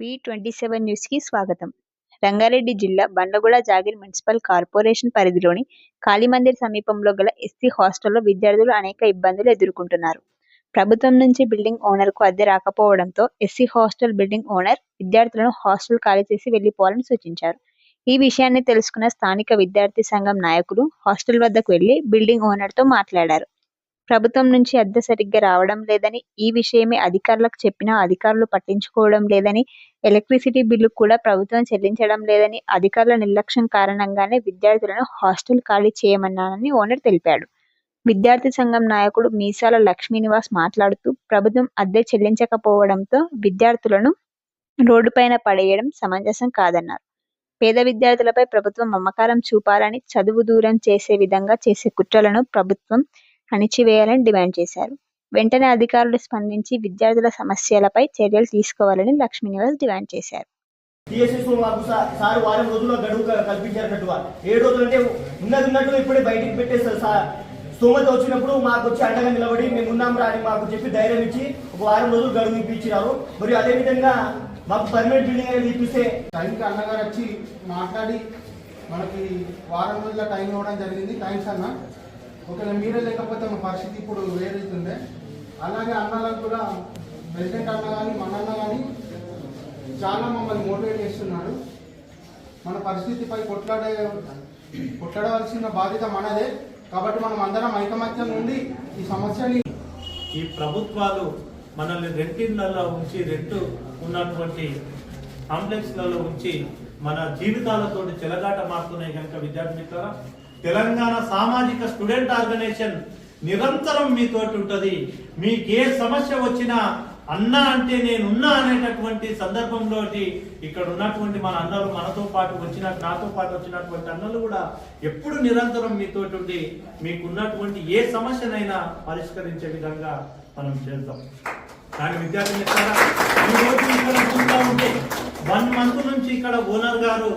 P27 న్యూస్కి స్వాగతం. రంగారెడ్డి జిల్లా బండ్లగూడ జాగీర్ మున్సిపల్ కార్పొరేషన్ పరిధిలోని కాళీమందిర్ సమీపంలో గల ఎస్సీ హాస్టల్లో విద్యార్థులు అనేక ఇబ్బందులు ఎదుర్కొంటున్నారు. ప్రభుత్వం నుంచి బిల్డింగ్ ఓనర్కు అద్దె రాకపోవడంతో ఎస్సీ హాస్టల్ బిల్డింగ్ ఓనర్ విద్యార్థులను హాస్టల్ ఖాళీ చేసి వెళ్లిపోవాలని సూచించారు. ఈ విషయాన్ని తెలుసుకున్న స్థానిక విద్యార్థి సంఘం నాయకులు హాస్టల్ వద్దకు వెళ్లి బిల్డింగ్ ఓనర్తో మాట్లాడారు. ప్రభుత్వం నుంచి అద్దె సరిగ్గా రావడం లేదని, ఈ విషయమే అధికారులకు చెప్పినా అధికారులు పట్టించుకోవడం లేదని, ఎలక్ట్రిసిటీ బిల్లు కూడా ప్రభుత్వం చెల్లించడం లేదని, అధికారుల నిర్లక్ష్యం కారణంగానే విద్యార్థులను హాస్టల్ ఖాళీ చేయమన్నానని ఓనర్ తెలిపాడు. విద్యార్థి సంఘం నాయకుడు మీసాల లక్ష్మీనివాస్ మాట్లాడుతూ, ప్రభుత్వం అద్దె చెల్లించకపోవడంతో విద్యార్థులను రోడ్డుపైన పడేయడం సమంజసం కాదన్నారు. పేద విద్యార్థులపై ప్రభుత్వం మమకారం చూపాలని, చదువు దూరం చేసే విధంగా చేసే కుట్రలను ప్రభుత్వం అణిచివేయాలని డిమాండ్ చేశారు. వెంటనే అధికారులు స్పందించి విద్యార్థుల సమస్యలపై చర్యలు తీసుకోవాలని లక్ష్మీనివాస్ డిమాండ్ చేశారు. వారం రోజుల్లో గడువు కల్పించారన్నట్టుగా 7 రోజులు అంటే ఉన్నట్టు ఇప్పుడే బయటికి పెట్టేస్తారు. స్తోమత వచ్చినప్పుడు మాకు వచ్చి అండగా నిలబడి మేము ఉన్నాం రా అని మాకు చెప్పి ధైర్యం ఇచ్చి ఒక వారం రోజులు గడువు ఇప్పించినారు. మరియు అదేవిధంగా మాకు పర్మనెంట్ బిల్డింగ్ అనేది ఇప్పిస్తే టైంకి అన్నగారు వచ్చి మాట్లాడి మనకి వారం రోజుల టైం ఇవ్వడం జరిగింది. థ్యాంక్స్ అన్న. ఒకవేళ మీరే లేకపోతే మా పరిస్థితి ఇప్పుడు వేరేతుండే. అలాగే అన్నలకు కూడా ప్రెసిడెంట్ అన్న కానీ మన అన్న కానీ చాలా మమ్మల్ని మోటివేట్ చేస్తున్నాడు. మన పరిస్థితిపై కొట్లాడవలసిన బాధ్యత మనదే. కాబట్టి మనం అందరం ఐకమత్యం నుండి ఈ సమస్యని ఈ ప్రభుత్వాలు మనల్ని రెంటిళ్లలో ఉంచి రెంట్ ఉన్నటువంటి కాంప్లెక్స్లలో ఉంచి మన జీవితాలతో చెలగాట మారుతున్నాయి. కనుక విద్యార్థి మిత్రులారా, తెలంగాణ సామాజిక స్టూడెంట్ ఆర్గనైజేషన్ నిరంతరం మీతోటి ఉంటుంది. మీకు ఏ సమస్య వచ్చినా అన్న అంటే నేనున్నా అనేటటువంటి సందర్భంలో ఇక్కడ ఉన్నటువంటి మన అన్నలు మనతో పాటు నాతో పాటు వచ్చినటువంటి అన్నలు కూడా ఎప్పుడు నిరంతరం మీతోటి ఉండి మీకున్నటువంటి ఏ సమస్యనైనా పరిష్కరించే విధంగా మనం చేద్దాం. కానీ విద్యార్థి మిత్రులారా, ఈ రోజు ఇక్కడ చూస్తూ ఉంటే 1 మంత్ నుంచి ఇక్కడ ఓనర్ గారు